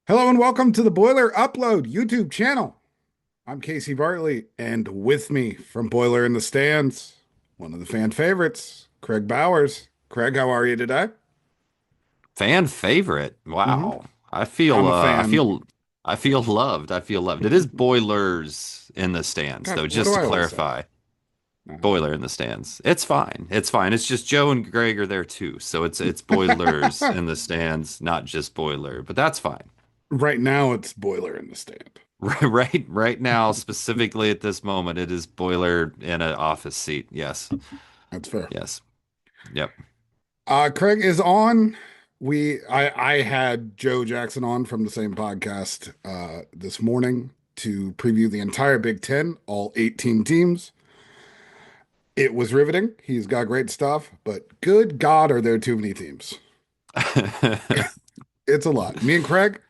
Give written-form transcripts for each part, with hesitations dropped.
Hello and welcome to the Boiler Upload YouTube channel. I'm Casey Bartley, and with me from Boiler in the Stands, one of the fan favorites, Kraig Bowers. Kraig, how are you today? Fan favorite. hmm Wow. I feel I'm a uh I fan. feel I feel loved. I feel loved. It is Boilers in the stands God, though, what do just to I always say? clarify. Boiler in the stands. It's fine. It's fine. It's just Joe and Greg are there too. So it's Boilers in the stands, not just Boiler, but that's fine. Right now, it's Boiler in the Stand. Right now, specifically at this moment, it is Boiler in an office seat. Yes. That's fair. Yes. Yep. Craig is on. I had Joe Jackson on from the same podcast this morning to preview the entire Big Ten, all 18 teams. It was riveting. He's got great stuff, but good God, are there too many teams? It's a lot. Me and Craig,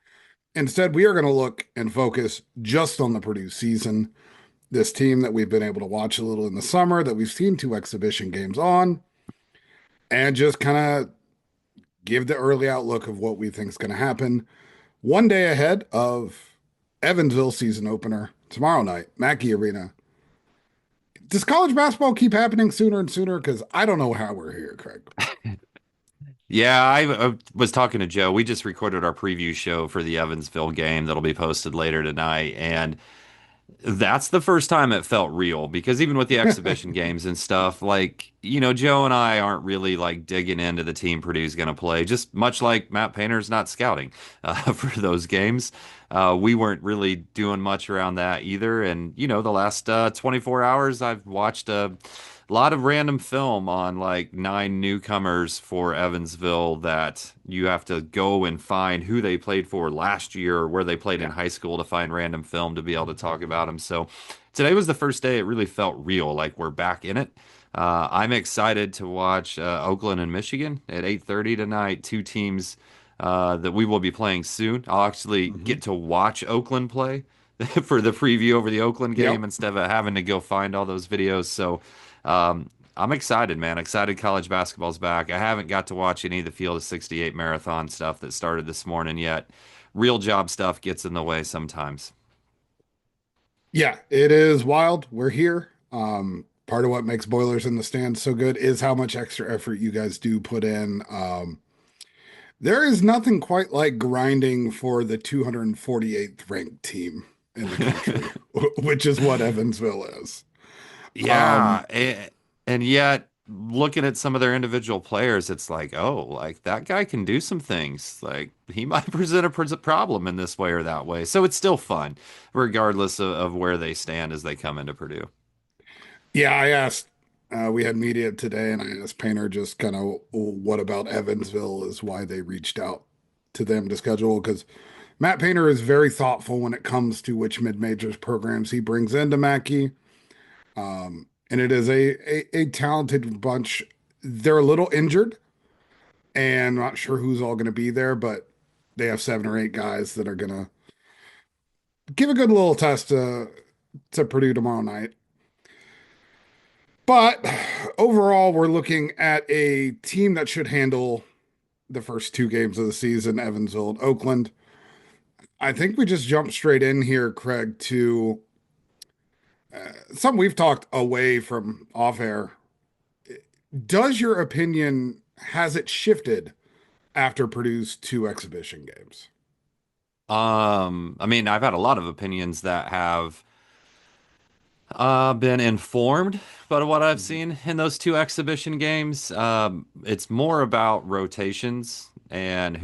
instead, we are going to look and focus just on the Purdue season. This team that we've been able to watch a little in the summer, that we've seen two exhibition games on, and just kind of give the early outlook of what we think is going to happen. One day ahead of Evansville season opener tomorrow night, Mackey Arena. Does college basketball keep happening sooner and sooner? Because I don't know how we're here, Craig. Yeah, I was talking to Joe. We just recorded our preview show for the Evansville game that'll be posted later tonight, and that's the first time it felt real because even with the exhibition games and stuff, Joe and I aren't really like digging into the team Purdue's going to play, just much like Matt Painter's not scouting for those games. We weren't really doing much around that either. And, the last 24 hours, I've watched a lot of random film on like nine newcomers for Evansville that you have to go and find who they played for last year or where they played in Yeah. high school to find random film to be able to talk about them. So today was the first day it really felt real, like we're back in it. I'm excited to watch Oakland and Michigan at 8:30 tonight. Two teams that we will be playing soon. I'll actually hmm get to watch Oakland play for the preview over the Oakland game Yep. instead of having to go find all those videos. So I'm excited, man. Excited college basketball's back. I haven't got to watch any of the Field of 68 marathon stuff that started this morning yet. Real job stuff gets in the way sometimes. Yeah, it is wild. We're here. Part of what makes Boilers in the Stand so good is how much extra effort you guys do put in. There is nothing quite like grinding for the 248th ranked team in the country, which is what Evansville is. Yeah, Um, and yet looking at some of their individual players, it's like, oh, like that guy can do some things. Like he might present a problem in this way or that way. So it's still fun, regardless of where they stand as they come into Purdue. yeah, I asked, we had media today, and I asked Painter just kind of what about Evansville is why they reached out to them to schedule because Matt Painter is very thoughtful when it comes to which mid-majors programs he brings into Mackey. And it is a talented bunch. They're a little injured and not sure who's all going to be there, but they have seven or eight guys that are going to give a good little test to Purdue tomorrow night. But overall, we're looking at a team that should handle the first two games of the season, Evansville and Oakland. I think we just jump straight in here, Craig, to something we've talked away from off air. Does your opinion has it shifted after Purdue's two exhibition games? I mean, I've had a lot of opinions that have been informed by what I've Mhm. seen in those two exhibition games. It's more about rotations and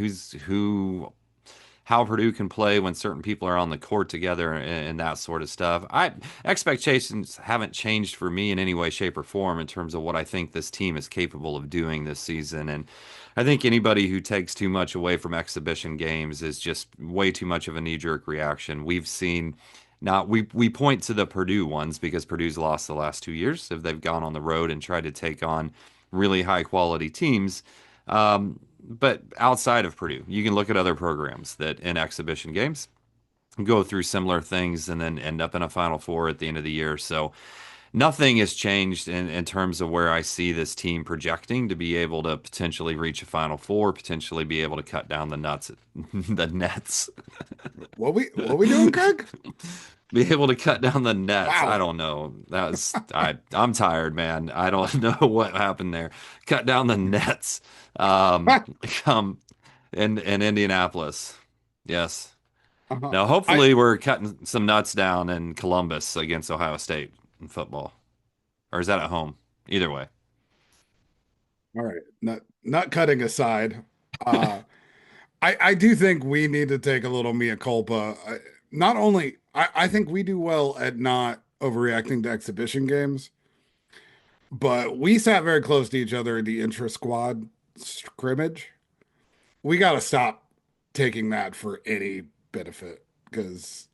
how Purdue can play when certain people are on the court together and that sort of stuff. Expectations haven't changed for me in any way, shape, or form in terms of what I think this team is capable of doing this season. And I think anybody who takes too much away from exhibition games is just way too much of a knee-jerk reaction. We've seen now we point to the Purdue ones because Purdue's lost the last 2 years if they've gone on the road and tried to take on really high quality teams. But outside of Purdue, you can look at other programs that in exhibition games go through similar things and then end up in a Final Four at the end of the year. So nothing has changed in terms of where I see this team projecting to be able to potentially reach a Final Four, potentially be able to cut down the nuts, the nets, What we doing, Craig? be able to cut down the nets. I Wow. don't know. I'm tired, man. I don't know what happened there. Cut down the nets. Come in Indianapolis. Yes. Uh-huh. Now, I hopefully, we're cutting some nuts down in Columbus against Ohio State in football. Or is that at home? Either way. All right. Not cutting aside. Uh I do think we need to take a little mea culpa. Not only I think we do well at not overreacting to exhibition games, but we sat very close to each other in the intra squad scrimmage. We got to stop taking that for any benefit because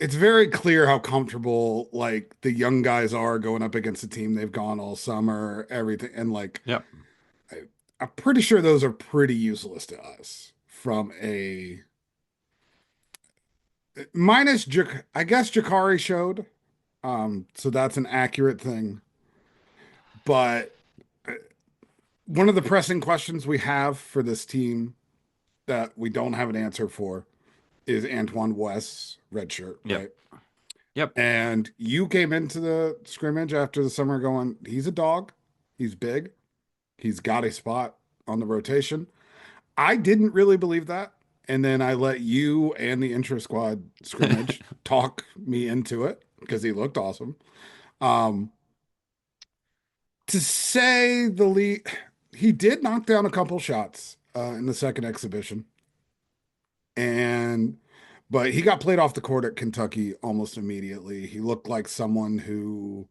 it's very clear how comfortable like the young guys are going up against a team they've gone all summer, everything, and like Yep. I, I'm pretty sure those are pretty useless to us from a minus I guess Jakari showed. So that's an accurate thing. But one of the pressing questions we have for this team that we don't have an answer for is Antoine West's red shirt, Yep. right? Yep. And you came into the scrimmage after the summer going, he's a dog, he's big, he's got a spot on the rotation. I didn't really believe that. And then I let you and the intra squad scrimmage talk me into it because he looked awesome. Um, to say the lead, he did knock down a couple shots in the second exhibition, and but he got played off the court at Kentucky almost immediately. He looked like someone who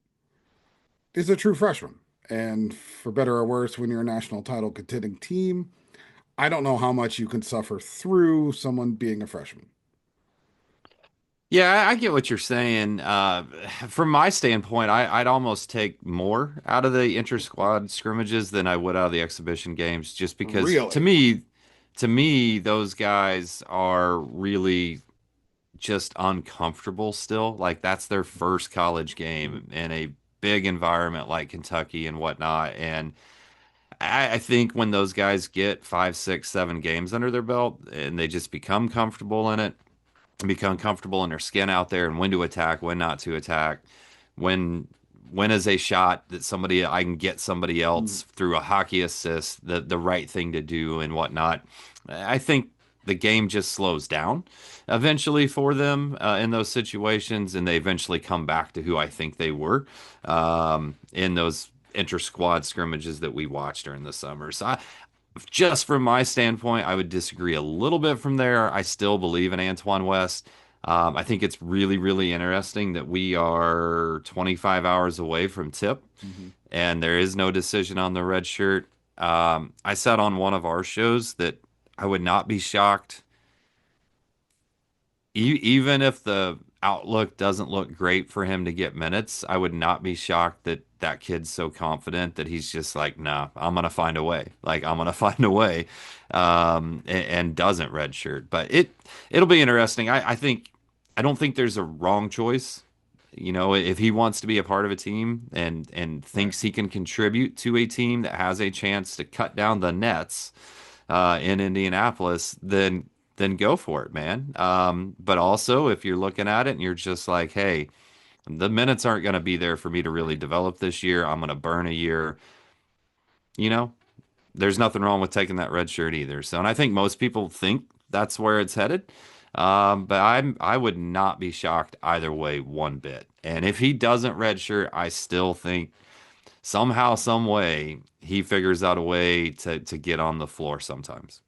is a true freshman. And for better or worse, when you're a national title contending team, I don't know how much you can suffer through someone being a freshman. Yeah, I get what you're saying. From my standpoint, I'd almost take more out of the inter-squad scrimmages than I would out of the exhibition games, just because Really? to me, those guys are really just uncomfortable still. Like that's their first college game in a big environment like Kentucky and whatnot. And I think when those guys get five, six, 7 games under their belt and they just become comfortable in it, become comfortable in their skin out there and when to attack, when not to attack, when when is a shot that somebody I can get somebody else Mm, through a hockey assist the right thing to do and whatnot. I think the game just slows down eventually for them in those situations, and they eventually come back to who I think they were in those inter squad scrimmages that we watched during the summer. So just from my standpoint, I would disagree a little bit from there. I still believe in Antoine West. I think it's really, really interesting that we are 25 hours away from tip mhm. and there is no decision on the red shirt. I said on one of our shows that I would not be shocked even if the outlook doesn't look great for him to get minutes, I would not be shocked that that kid's so confident that he's just like, nah, I'm gonna find a way. Like I'm gonna find a way, and doesn't redshirt. But it'll be interesting. I think I don't think there's a wrong choice. You know, if he wants to be a part of a team and Right. thinks he can contribute to a team that has a chance to cut down the nets in Indianapolis, then go for it, man. But also, if you're looking at it and you're just like, hey, the minutes aren't going to be there for me to really develop this year. I'm going to burn a year. You know, there's nothing wrong with taking that red shirt either. So, and I think most people think that's where it's headed. But I would not be shocked either way one bit. And if he doesn't redshirt, I still think somehow, some way, he figures out a way to get on the floor sometimes.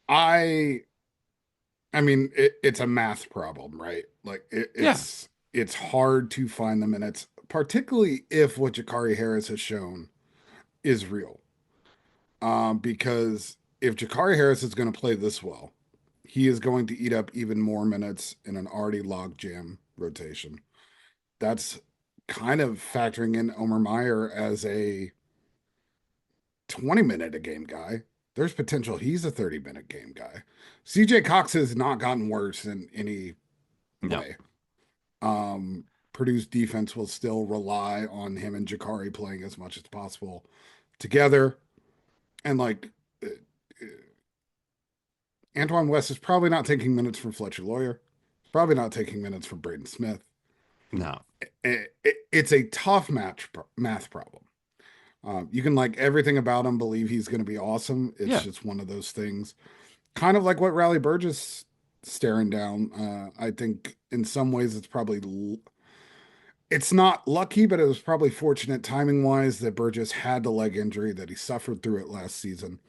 I I mean it's a math problem, right? Like Yeah. it's hard to find the minutes, particularly if what Jakari Harris has shown is real. Because if Jakari Harris is going to play this well, he is going to eat up even more minutes in an already log jam rotation. That's kind of factoring in Omer Meyer as a 20-minute a game guy. There's potential he's a 30-minute game guy. CJ Cox has not gotten worse in any No. way. Purdue's defense will still rely on him and Jakari playing as much as possible together. And like Antoine West is probably not taking minutes from Fletcher Lawyer, probably not taking minutes from Braden Smith. No. It's a tough math problem. You can like everything about him, believe he's going to be awesome. It's Yeah. just one of those things, kind of like what Riley Burgess staring down. I think in some ways it's not lucky, but it was probably fortunate timing wise that Burgess had the leg injury that he suffered through it last season,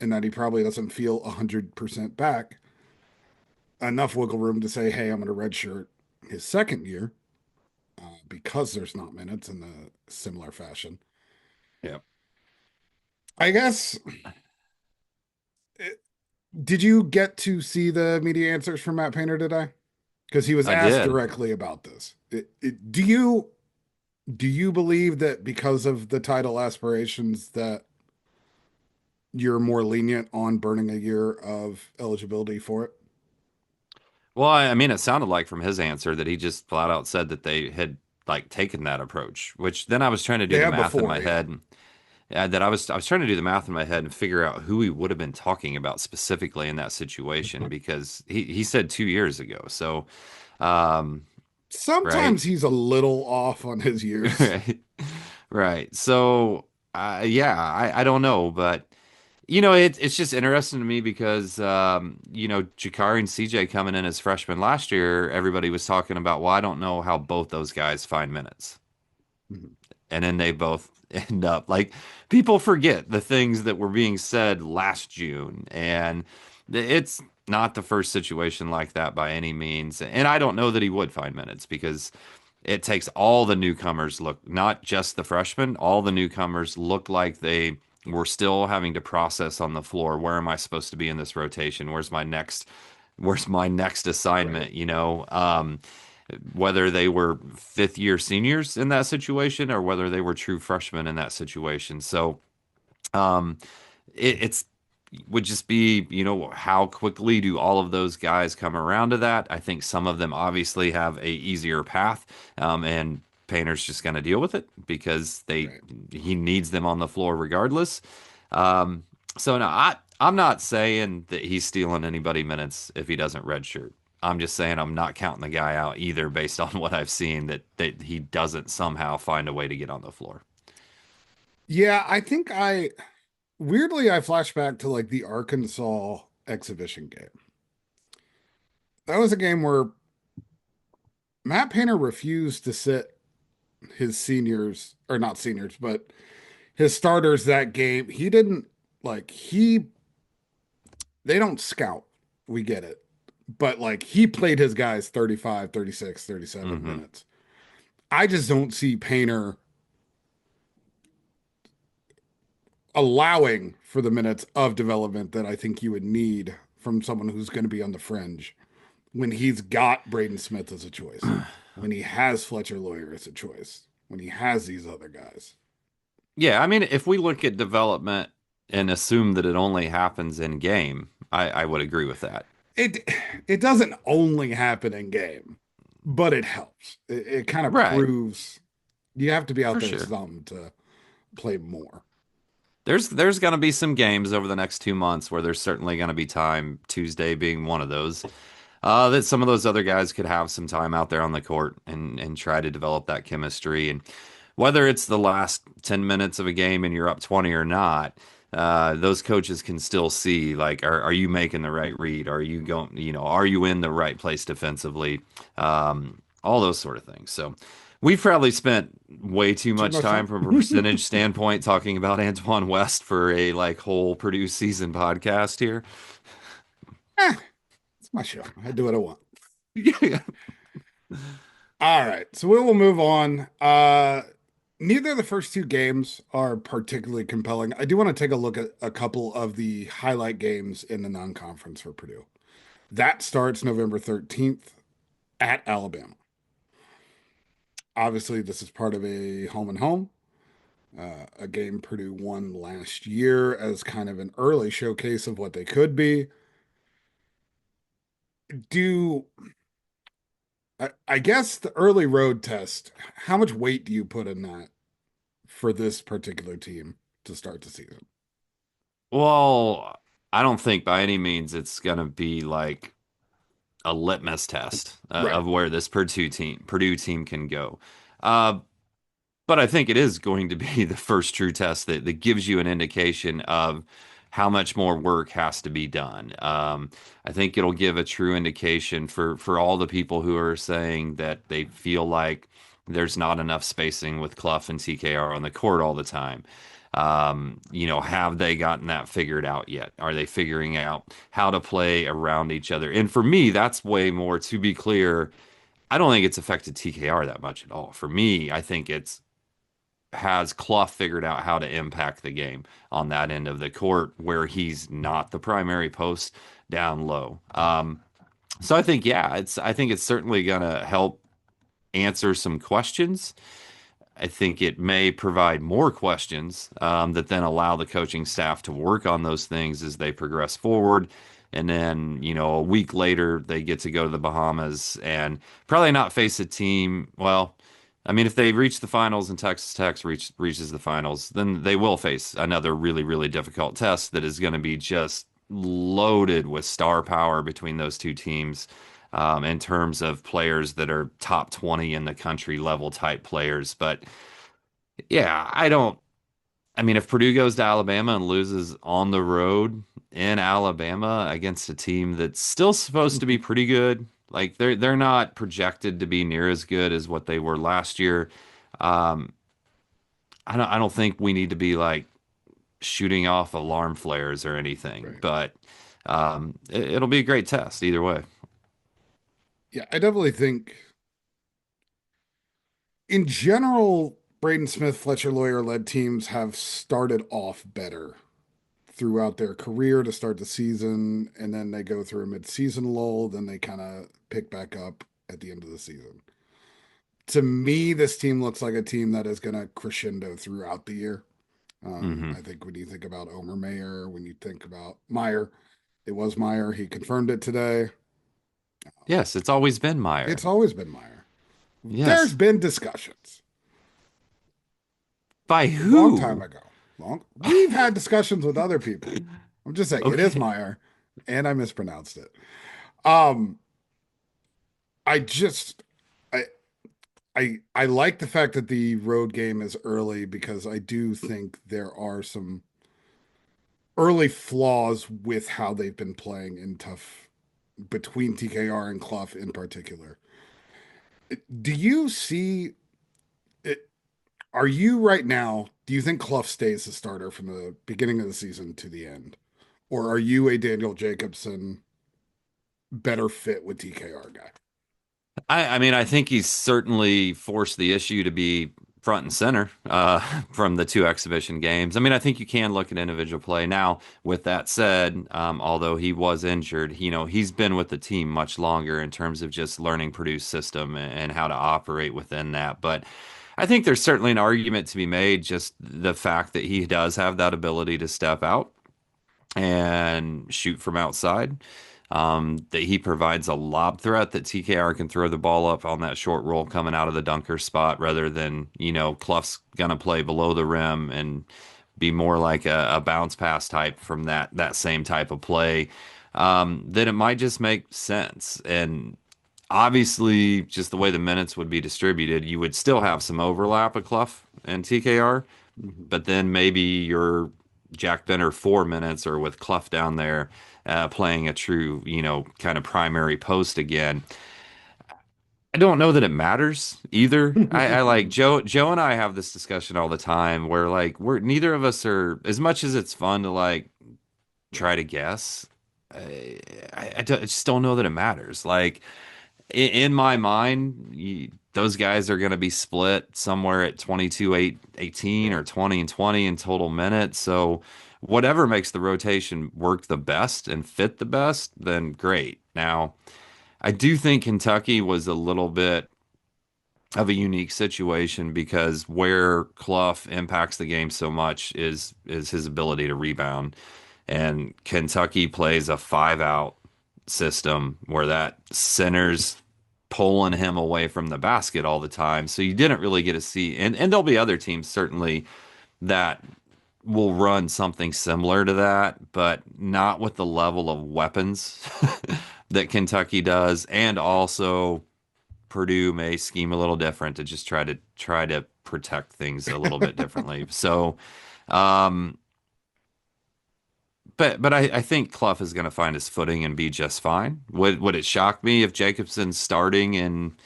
and that he probably doesn't feel 100% back. Enough wiggle room to say, "Hey, I'm going to redshirt his second year because there's not minutes in the similar fashion." Yeah. I guess. Did you get to see the media answers from Matt Painter today? Because he was I asked did. directly about this. Do you believe that because of the title aspirations that you're more lenient on burning a year of eligibility for it? Well, I mean, it sounded like from his answer that he just flat out said that they had like taken that approach, which then I was trying to do They the have math in my before, yeah. head. That I was trying to do the math in my head and figure out who he would have been talking about specifically in that situation because he said 2 years ago. So, um, right, Sometimes he's a little off on his years. right, right. So, yeah, I don't know, but it's just interesting to me because Jakari and CJ coming in as freshmen last year, everybody was talking about, well, I don't know how both those guys find minutes. Mhm. And then they both end up like people forget the things that were being said last June, and it's not the first situation like that by any means. And I don't know that he would find minutes because it takes all the newcomers look, not just the freshmen, all the newcomers look like they were still having to process on the floor. Where am I supposed to be in this rotation? Where's my next Right. assignment? Whether they were fifth year seniors in that situation or whether they were true freshmen in that situation. So um, it's would just be, how quickly do all of those guys come around to that? I think some of them obviously have a easier path, and Painter's just going to deal with it because Right. he needs them on the floor regardless. Um, so no, I'm not saying that he's stealing anybody minutes if he doesn't redshirt. I'm just saying I'm not counting the guy out either based on what I've seen that he doesn't somehow find a way to get on the floor. Yeah, I flash back to like the Arkansas exhibition game. That was a game where Matt Painter refused to sit his seniors, or not seniors, but his starters that game. He didn't like he they don't scout. We get it. But like he played his guys 35, 36, 37 Hmm. minutes. I just don't see Painter allowing for the minutes of development that I think you would need from someone who's going to be on the fringe when he's got Braden Smith as a choice, when he has Fletcher Lawyer as a choice, when he has these other guys. Yeah, I mean, if we look at development and assume that it only happens in game, I would agree with that. It it doesn't only happen in game, but it helps. It kind of Right, proves you have to be out for there sure. some to play more. There's going to be some games over the next 2 months where there's certainly going to be time, Tuesday being one of those, that some of those other guys could have some time out there on the court and try to develop that chemistry. And whether it's the last 10 minutes of a game and you're up 20 or not, those coaches can still see like, are you making the right read? Are you going, are you in the right place defensively? All those sort of things. So we've probably spent way too Too much much time time? from a percentage standpoint talking about Antoine West for a like whole Purdue season podcast here. Eh, it's my show. I do what I want. Yeah. All right, so we will move on. Neither of the first two games are particularly compelling. I do want to take a look at a couple of the highlight games in the non-conference for Purdue. That starts November 13th at Alabama. Obviously, this is part of a home and home, a game Purdue won last year as kind of an early showcase of what they could be. Do I guess the early road test, how much weight do you put in that for this particular team to start the season? Well, I don't think by any means it's going to be like a litmus test Right. of where this Purdue team can go. Uh, But I think it is going to be the first true test that gives you an indication of how much more work has to be done. I think it'll give a true indication for all the people who are saying that they feel like there's not enough spacing with Clough and TKR on the court all the time. Have they gotten that figured out yet? Are they figuring out how to play around each other? And for me, that's way more, to be clear, I don't think it's affected TKR that much at all. For me, I think it's has Clough figured out how to impact the game on that end of the court where he's not the primary post down low. So I think, yeah, I think it's certainly gonna help answer some questions. I think it may provide more questions that then allow the coaching staff to work on those things as they progress forward. And then, a week later, they get to go to the Bahamas and probably not face a team. Well, I mean, if they reach the finals and Texas Tech reaches the finals, then they will face another really, really difficult test that is going to be just loaded with star power between those two teams in terms of players that are top 20 in the country level type players. But yeah, I don't. I mean, if Purdue goes to Alabama and loses on the road in Alabama against a team that's still supposed to be pretty good, like they're not projected to be near as good as what they were last year. Um, I don't think we need to be like shooting off alarm flares or anything, Right. but it'll be a great test either way. Yeah, I definitely think in general, Braden Smith, Fletcher Lawyer led teams have started off better throughout their career to start the season, and then they go through a mid-season lull, then they kind of pick back up at the end of the season. To me, this team looks like a team that is going to crescendo throughout the year. Hmm. I think when you think about Omer Mayer, when you think about Meyer, it was Meyer. He confirmed it today. Yes, it's always been Meyer. It's always been Meyer. There's Yes. been discussions By a long time who? ago. We've had discussions with other people. I'm just saying it is Okay. Meyer, and I mispronounced it. Um, I just I I like the fact that the road game is early because I do think there are some early flaws with how they've been playing in tough between TKR and Clough in particular. Do you see it? Are you right now? Do you think Clough stays the starter from the beginning of the season to the end, or are you a Daniel Jacobson better fit with TKR guy? I mean, I think he's certainly forced the issue to be front and center from the two exhibition games. I mean, I think you can look at individual play. Now, with that said, although he was injured, he's been with the team much longer in terms of just learning Purdue's system and how to operate within that. But I think there's certainly an argument to be made, just the fact that he does have that ability to step out and shoot from outside. That he provides a lob threat that TKR can throw the ball up on that short roll coming out of the dunker spot rather than, Clough's gonna play below the rim and be more like a bounce pass type from that same type of play. Then it might just make sense. And obviously, just the way the minutes would be distributed, you would still have some overlap of Clough and TKR, Mhm. but then maybe your Jack Benner 4 minutes or with Clough down there playing a true, kind of primary post again. I don't know that it matters either. I like Joe and I have this discussion all the time where like we're neither of us are as much as it's fun to like try to guess. I just don't know that it matters. Like in my mind, those guys are going to be split somewhere at 22-18 or Right. 20 and 20 in total minutes. So whatever makes the rotation work the best and fit the best, then great. Now, I do think Kentucky was a little bit of a unique situation because where Clough impacts the game so much is his ability to rebound. And Kentucky plays a 5 out system where that centers pulling him away from the basket all the time. So you didn't really get to see, and there'll be other teams certainly that will run something similar to that, but not with the level of weapons that Kentucky does. And also Purdue may scheme a little different to just try to protect things a little bit differently. So, um, but I think Clough is going to find his footing and be just fine. Would it shock me if Jacobson's starting in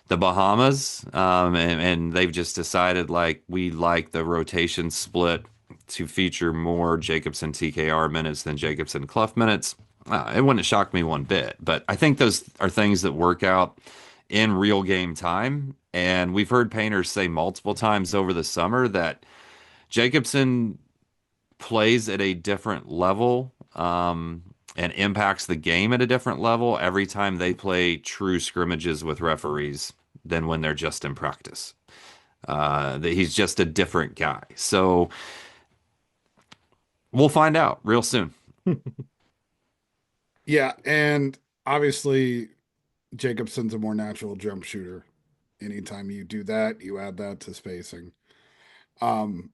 the Bahamas, and they've just decided like we like the rotation split to feature more Jacobson TKR minutes than Jacobson Clough minutes? It wouldn't shock me one bit. But I think those are things that work out in real game time. And we've heard painters say multiple times over the summer that Jacobson plays at a different level, and impacts the game at a different level every time they play true scrimmages with referees than when they're just in practice. That he's just a different guy. So we'll find out real soon. Yeah, and obviously Jacobson's a more natural jump shooter. Anytime you do that, you add that to spacing. Um,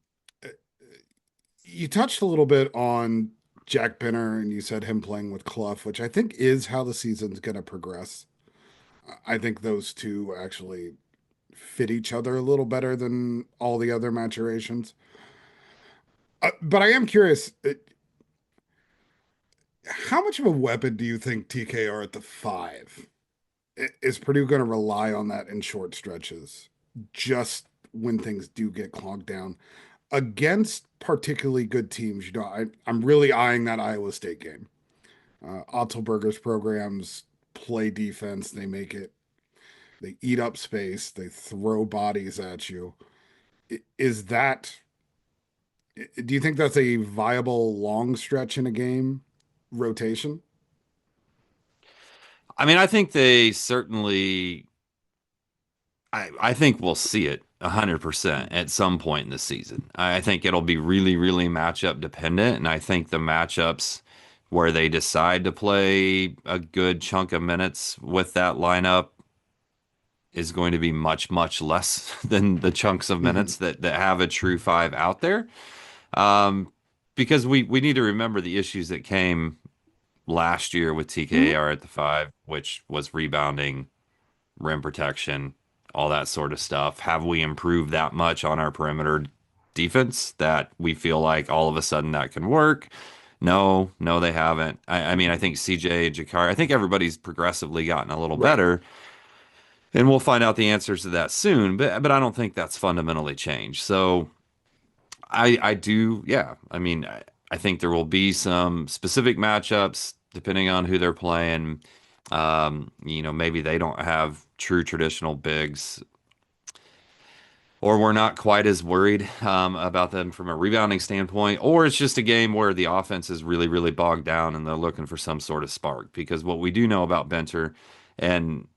you touched a little bit on Jack Pinner and you said him playing with Clough, which I think is how the season's going to progress. I think those two actually fit each other a little better than all the other maturations. But I am curious, how much of a weapon do you think TKR at the five? Is Purdue going to rely on that in short stretches, just when things do get clogged down against particularly good teams? I'm really eyeing that Iowa State game. Otzelberger's programs play defense. They eat up space. They throw bodies at you. Is that, do you think that's a viable long stretch in a game rotation? I mean, I think they certainly, I think we'll see it 100% at some point in the season. I think it'll be really, really matchup dependent. And I think the matchups where they decide to play a good chunk of minutes with that lineup is going to be much, much less than the chunks of Mhm. minutes that have a true five out there. Um, because we need to remember the issues that came last year with Mhm. TKAR at the five, which was rebounding, rim protection, all that sort of stuff. Have we improved that much on our perimeter defense that we feel like all of a sudden that can work? No, no, they haven't. I mean, I think CJ, Jakar, I think everybody's progressively gotten a little Right. better. And we'll find out the answers to that soon, but I don't think that's fundamentally changed. So I do, yeah. I mean, I think there will be some specific matchups depending on who they're playing. Maybe they don't have true traditional bigs, or we're not quite as worried about them from a rebounding standpoint, or it's just a game where the offense is really, really bogged down and they're looking for some sort of spark. Because what we do know about Benter, and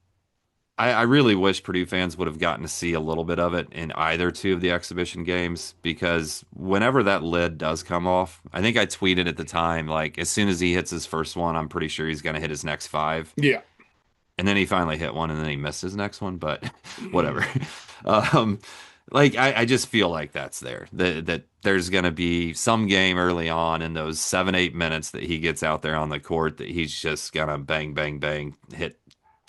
I really wish Purdue fans would have gotten to see a little bit of it in either two of the exhibition games because whenever that lid does come off, I think I tweeted at the time, like, as soon as he hits his first one, I'm pretty sure he's going to hit his next five. Yeah. And then he finally hit one and then he missed his next one, but whatever. Um, like, I just feel like that's there, that there's going to be some game early on in those 7, 8 minutes that he gets out there on the court that he's just going to bang, bang, bang, hit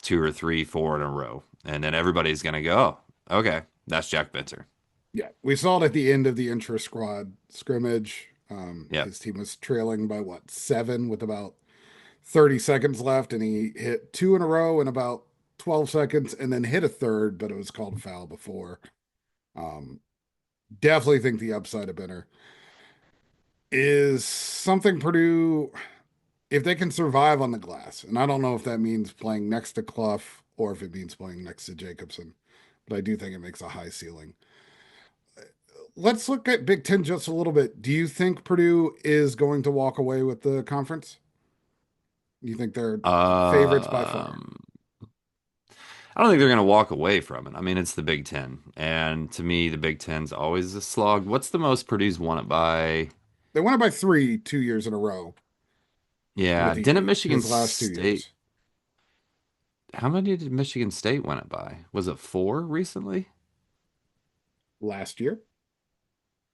two or three, four in a row. And then everybody's going to go, oh, okay, that's Jack Benter. Yeah. We saw it at the end of the intra squad scrimmage. Yep. His team was trailing by what, seven with about 30 seconds left, and he hit two in a row in about 12 seconds and then hit a third, but it was called a foul before. Um, Definitely think the upside of Benner is something Purdue, if they can survive on the glass, and I don't know if that means playing next to Clough or if it means playing next to Jacobson, but I do think it makes a high ceiling. Let's look at Big Ten just a little bit. Do you think Purdue is going to walk away with the conference? You think they're favorites by far? Um, I don't think they're going to walk away from it. I mean, it's the Big Ten. And to me, the Big Ten's always a slog. What's the most Purdue's won it by? They won it by three 2 years in a row Yeah, with didn't Edey, Michigan his last two State? years. how many did Michigan State win it by? Was it four recently? Last year.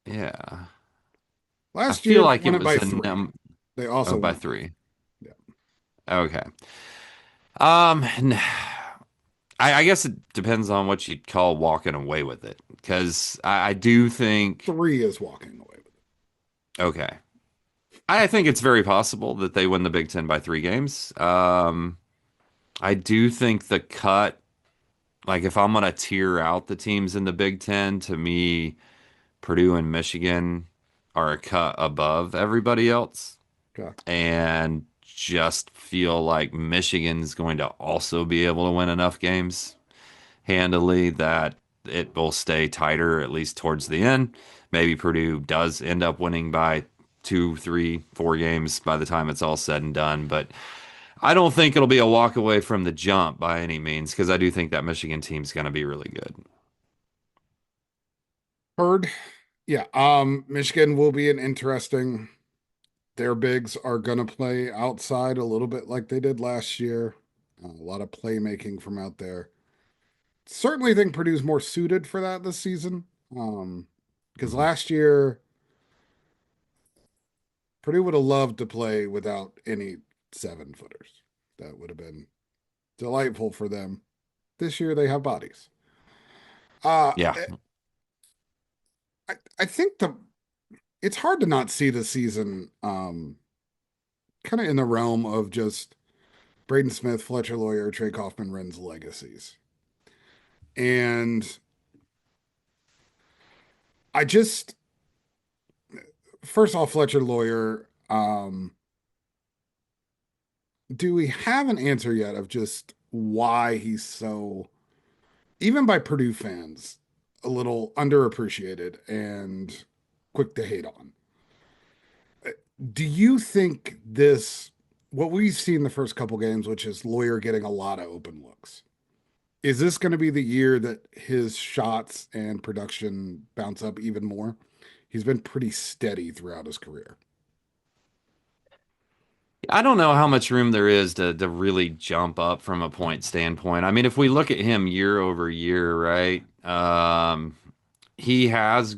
Yeah. I Last feel year they like won it it was by a three. num They oh also by won by three. three. Yeah. Okay. Um, I guess it depends on what you'd call walking away with it. Because I do think, Three is walking away with it. okay, I think it's very possible that they win the Big Ten by 3 games. I do think the cut, like if I'm gonna tier out the teams in the Big Ten, to me, Purdue and Michigan are a cut above everybody else. Okay. And just feel like Michigan's going to also be able to win enough games handily that it will stay tighter, at least towards the end. Maybe Purdue does end up winning by 2, 3, 4 games by the time it's all said and done. But I don't think it'll be a walk away from the jump by any means, because I do think that Michigan team's going to be really good. Heard. Yeah. Michigan will be an interesting. Their bigs are gonna play outside a little bit like they did last year. A lot of playmaking from out there. Certainly think Purdue's more suited for that this season. Because Mhm. last year Purdue would have loved to play without any 7-footers. That would have been delightful for them. This year they have bodies. Uh, Yeah. I think it's hard to not see the season kind of in the realm of just Braden Smith, Fletcher Lawyer, Trey Kaufman, Wren's legacies. And I just, first off, Fletcher Lawyer, do we have an answer yet of just why he's so, even by Purdue fans, a little underappreciated and quick to hate on? Do you think what we've seen the first couple games, which is Lawyer getting a lot of open looks, is this going to be the year that his shots and production bounce up even more? He's been pretty steady throughout his career. I don't know how much room there is to really jump up from a point standpoint. I mean, if we look at him year over year, right? He has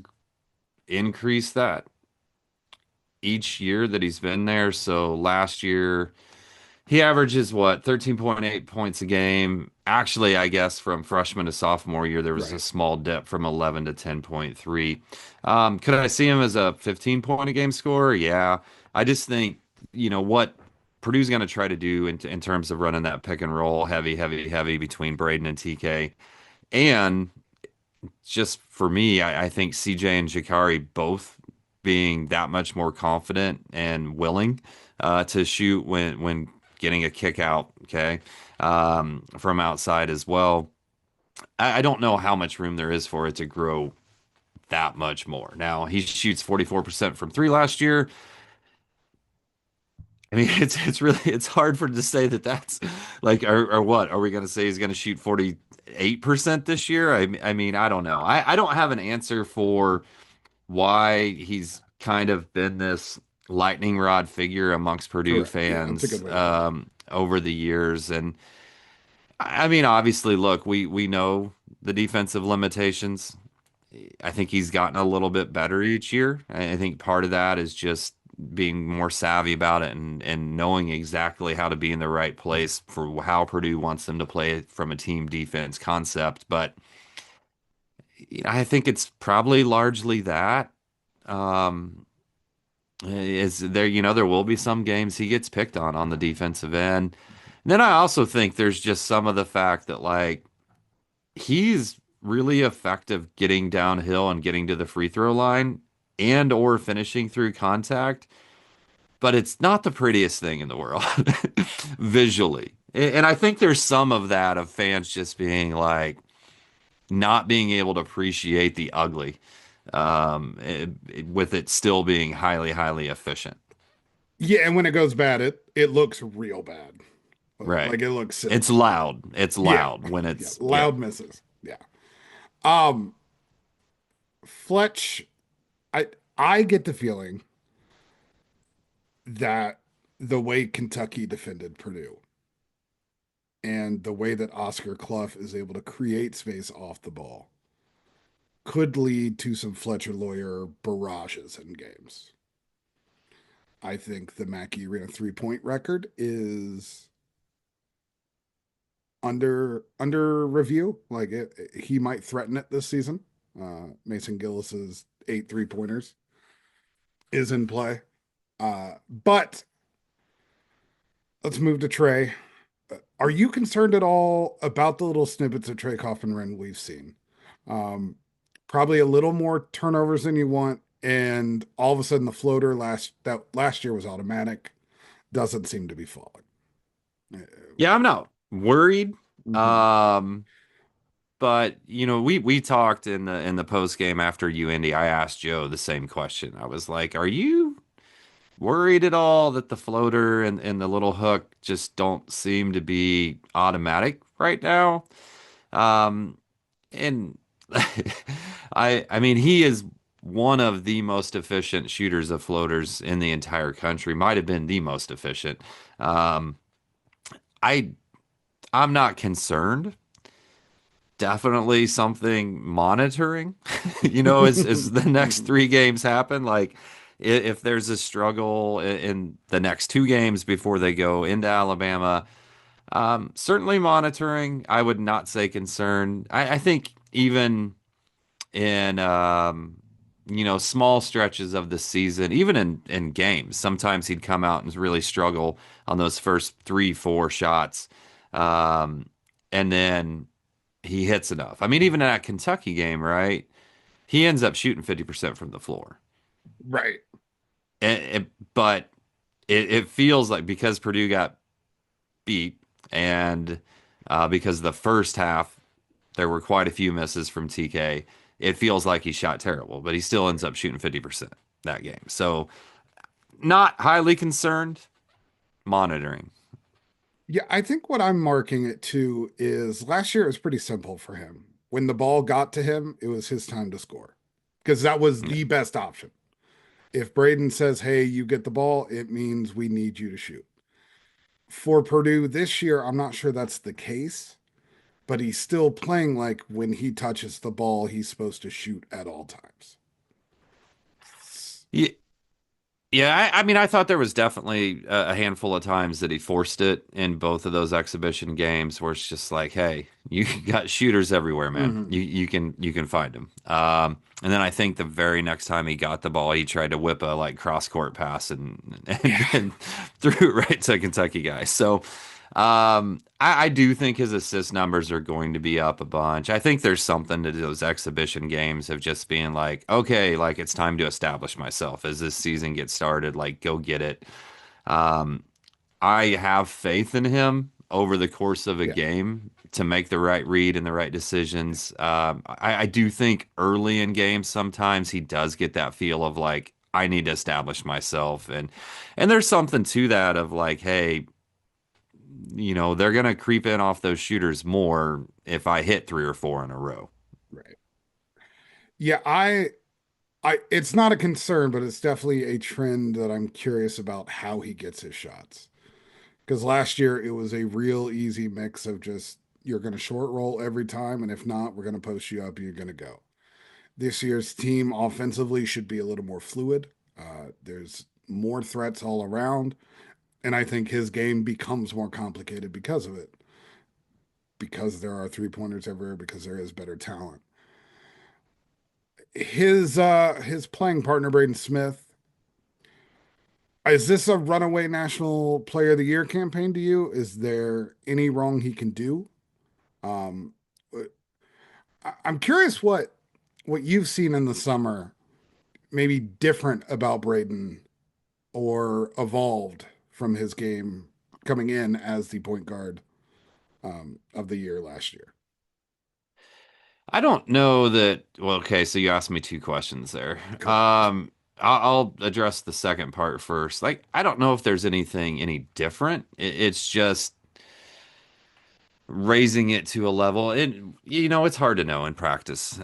increased that each year that he's been there. So last year, he averages what, 13.8 points a game. Actually, I guess from freshman to sophomore year, there was a Right. small dip from 11 to 10.3. Could I see him as a 15 point a game scorer? Yeah. I just think, what Purdue's going to try to do in terms of running that pick and roll heavy, heavy, heavy between Braden and TK. And just for me, I think CJ and Jakari both being that much more confident and willing to shoot when getting a kick out, okay, from outside as well. I don't know how much room there is for it to grow that much more. Now he shoots 44% from three last year. I mean, it's really it's hard for to say that that's like or what are we going to say he's going to shoot 48% this year? I mean, I don't know. I don't have an answer for why he's kind of been this lightning rod figure amongst Purdue Correct. Yeah, that's a good fans way to put it. over the years. And I mean, obviously, look, we know the defensive limitations. I think he's gotten a little bit better each year. I think part of that is just being more savvy about it and knowing exactly how to be in the right place for how Purdue wants them to play from a team defense concept. But I think it's probably largely that. Um, is there, there will be some games he gets picked on the defensive end. And then I also think there's just some of the fact that like he's really effective getting downhill and getting to the free throw line and or finishing through contact, but it's not the prettiest thing in the world visually. And I think there's some of that of fans just being like not being able to appreciate the ugly with it still being highly, highly efficient. Yeah, and when it goes bad, it looks real bad. Right. Like it looks It's silly. loud. It's Yeah. loud when Yeah. it's, yeah. Loud misses. Yeah. Um, Fletch, I I get the feeling that the way Kentucky defended Purdue and the way that Oscar Clough is able to create space off the ball could lead to some Fletcher Lawyer barrages in games. I think the Mackey Arena 3-point record is under review. Like he might threaten it this season. Mason Gillis's 8 3-pointers is in play. But let's move to Trey. Are you concerned at all about the little snippets of Trey Kaufman we've seen? Um, Probably a little more turnovers than you want, and all of a sudden the floater last year was automatic doesn't seem to be falling. Yeah, I'm not worried. Mhm. Um, but we talked in the post game after UIndy. I asked Joe the same question. I was like, "Are you worried at all that the floater and the little hook just don't seem to be automatic right now?" Um, and I mean, he is one of the most efficient shooters of floaters in the entire country. Might have been the most efficient. Um, I I'm not concerned. Definitely something monitoring, as the next three games happen. Like if there's a struggle in the next two games before they go into Alabama, certainly monitoring. I would not say concerned. I think even in small stretches of the season, even in games, sometimes he'd come out and really struggle on those first three, four shots. Um, and then he hits enough. I mean, even in that Kentucky game, right? He ends up shooting 50% from the floor. Right. But it feels like because Purdue got beat and because the first half there were quite a few misses from TK, it feels like he shot terrible, but he still ends up shooting 50% that game. So not highly concerned, monitoring. Yeah, I think what I'm marking it to is last year it was pretty simple for him. When the ball got to him, it was his time to score because that was Yeah. the best option. If Braden says, "Hey, you get the ball," it means we need you to shoot. For Purdue this year, I'm not sure that's the case, but he's still playing like when he touches the ball, he's supposed to shoot at all times. Yeah, yeah, I mean, I thought there was definitely a handful of times that he forced it in both of those exhibition games, where it's just like, "Hey, you got shooters everywhere, man. Hmm. You can find them." And then I think the very next time he got the ball, he tried to whip a like cross court pass and and, Yeah, and threw it right to a Kentucky guy. So I do think his assist numbers are going to be up a bunch. I think there's something to those exhibition games of just being like, okay, like it's time to establish myself as this season gets started. Like, go get it. Um, I have faith in him over the course of a yeah, game to make the right read and the right decisions. I do think early in games sometimes he does get that feel of like I need to establish myself, and there's something to that of like, hey, they're going to creep in off those shooters more if I hit three or four in a row. right. Yeah, it's not a concern, but it's definitely a trend that I'm curious about how he gets his shots. Because last year it was a real easy mix of just you're going to short roll every time, and if not, we're going to post you up. You're going to go. This year's team offensively should be a little more fluid. There's more threats all around, and I think his game becomes more complicated because of it. Because there are 3-pointers everywhere, because there is better talent. His playing partner Braden Smith, is this a runaway national player of the year campaign to you? Is there any wrong he can do? Um, I'm curious what you've seen in the summer, maybe different about Braden or evolved from his game coming in as the point guard of the year last year. I don't know that. Well, okay, so you asked me two questions there. Correct. I'll address the second part first. Like, I don't know if there's anything any different. It's just raising it to a level. And, it's hard to know in practice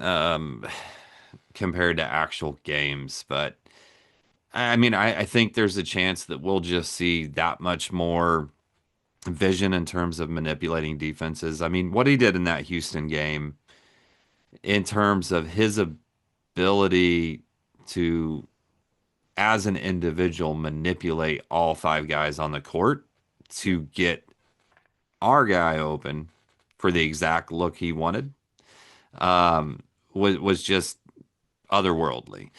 compared to actual games. But I mean, I think there's a chance that we'll just see that much more vision in terms of manipulating defenses. I mean, what he did in that Houston game in terms of his ability to, as an individual, manipulate all five guys on the court to get our guy open for the exact look he wanted, was just otherworldly.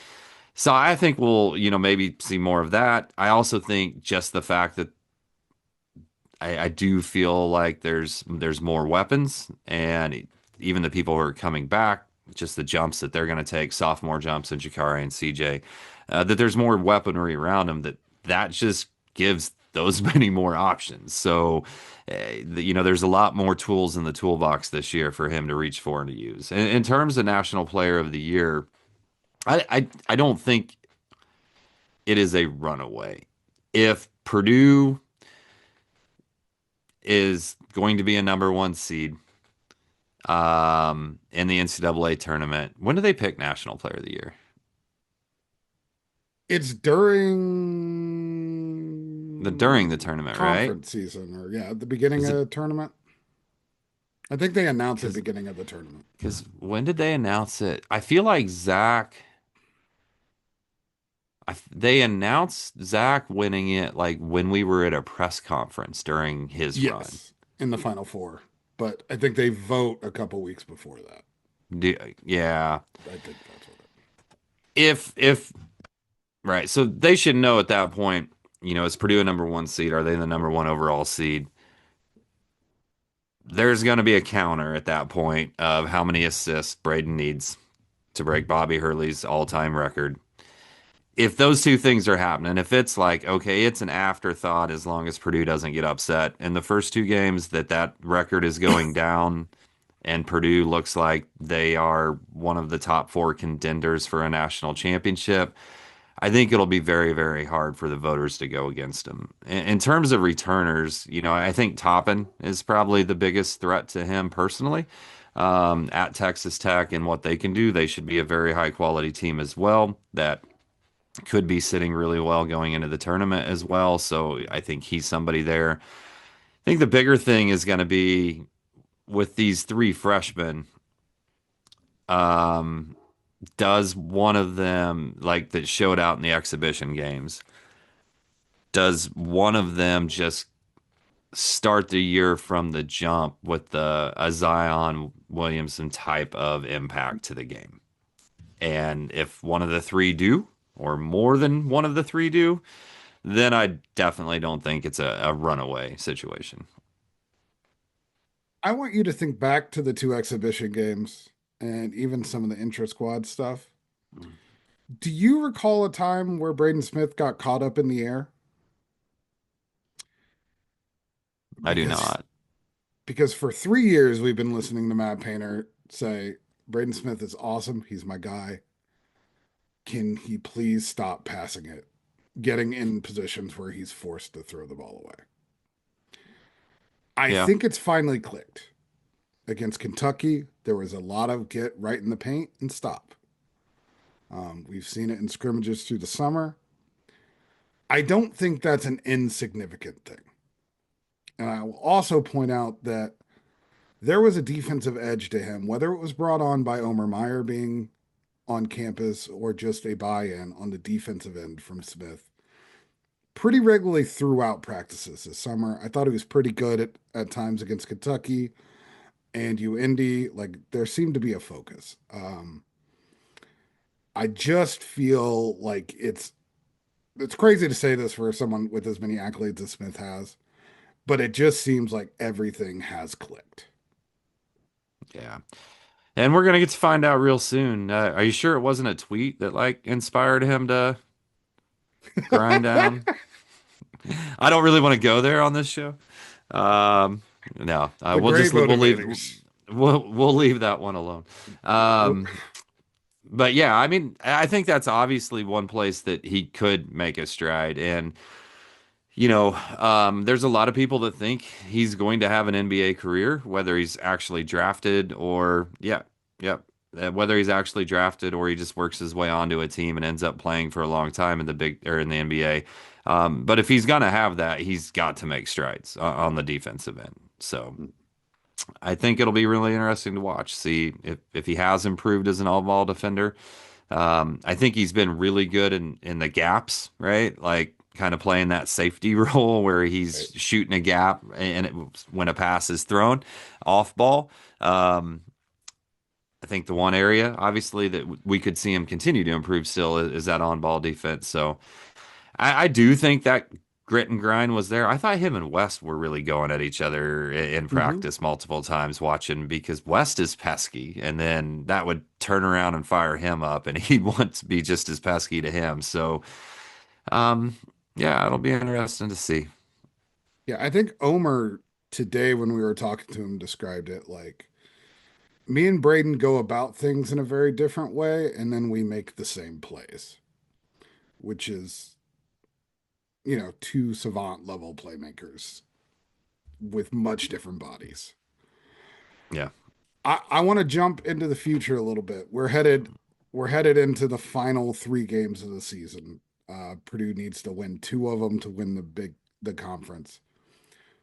So I think we'll, maybe see more of that. I also think just the fact that I do feel like there's more weapons, and even the people who are coming back, just the jumps that they're going to take, sophomore jumps in Jakari and CJ, that there's more weaponry around them, that just gives those many more options. So, there's a lot more tools in the toolbox this year for him to reach for and to use. In terms of National Player of the Year, I don't think it is a runaway. If Purdue is going to be a number one seed in the NCAA tournament. When do they pick National Player of the Year? It's During the during tournament, right? conference season, or yeah, at the beginning Is of it the tournament. I think they announced at the because beginning of the tournament. when did they announce it? I feel like they announced Zach winning it like when we were at a press conference during his run. Yes, in the Final Four, but I think they vote a couple weeks before that. Do, yeah. I think that's what it. If right, so they should know at that point, is Purdue a number one seed? Are they the number one overall seed? There's going to be a counter at that point of how many assists Braden needs to break Bobby Hurley's all-time record. If those two things are happening, if it's like, okay, it's an afterthought as long as Purdue doesn't get upset in the first two games, that record is going down and Purdue looks like they are one of the top four contenders for a national championship, I think it'll be very, very hard for the voters to go against him. In terms of returners, I think Toppin is probably the biggest threat to him personally. At Texas Tech and what they can do, they should be a very high quality team as well that could be sitting really well going into the tournament as well. So I think he's somebody there. I think the bigger thing is going to be with these three freshmen. Um, does one of them, like that showed out in the exhibition games, does one of them just start the year from the jump with a Zion Williamson type of impact to the game? And if one of the three do, or more than one of the three do, then I definitely don't think it's a runaway situation. I want you to think back to the two exhibition games and even some of the intra squad stuff. Do you recall a time where Braden Smith got caught up in the air? I do Because not. because for 3 years we've been listening to Matt Painter say Braden Smith is awesome. He's my guy. Can he please stop passing it, getting in positions where he's forced to throw the ball away? I Yeah. think it's finally clicked. Against Kentucky, there was a lot of get right in the paint and stop. We've seen it in scrimmages through the summer. I don't think that's an insignificant thing. And I will also point out that there was a defensive edge to him, whether it was brought on by Omer Meyer being on campus or just a buy in on the defensive end from Smith. Pretty regularly throughout practices this summer. I thought he was pretty good at times against Kentucky and UIndy. Like there seemed to be a focus. I just feel like it's crazy to say this for someone with as many accolades as Smith has, but it just seems like everything has clicked. Yeah. And we're gonna get to find out real soon. Are you sure it wasn't a tweet that like inspired him to grind down? I don't really want to go there on this show. Um, no, The we'll great just we'll leave motivators. we'll leave that one alone. Um, but yeah, I mean, I think that's obviously one place that he could make a stride. And there's a lot of people that think he's going to have an NBA career, whether he's actually drafted or whether he's actually drafted or he just works his way onto a team and ends up playing for a long time in the NBA. But if he's gonna have that, he's got to make strides on the defensive end. So I think it'll be really interesting to watch, see if he has improved as an all-ball defender. I think he's been really good in the gaps, right? Like kind of playing that safety role where Right. he's shooting a gap and when a pass is thrown off ball. Um, I think the one area, obviously, that we could see him continue to improve still is that on-ball defense. So I do think that grit and grind was there. I thought him and West were really going at each other in Hmm. practice multiple times watching because West is pesky, and then that would turn around and fire him up, and he'd want to be just as pesky to him. So, um, yeah, it'll be interesting to see. Yeah, I think Omer today when we were talking to him described it like me and Braden go about things in a very different way, and then we make the same plays, which is, two savant level playmakers with much different bodies. Yeah, I want to jump into the future a little bit. We're headed into the final three games of the season. Purdue needs to win two of them to win the conference.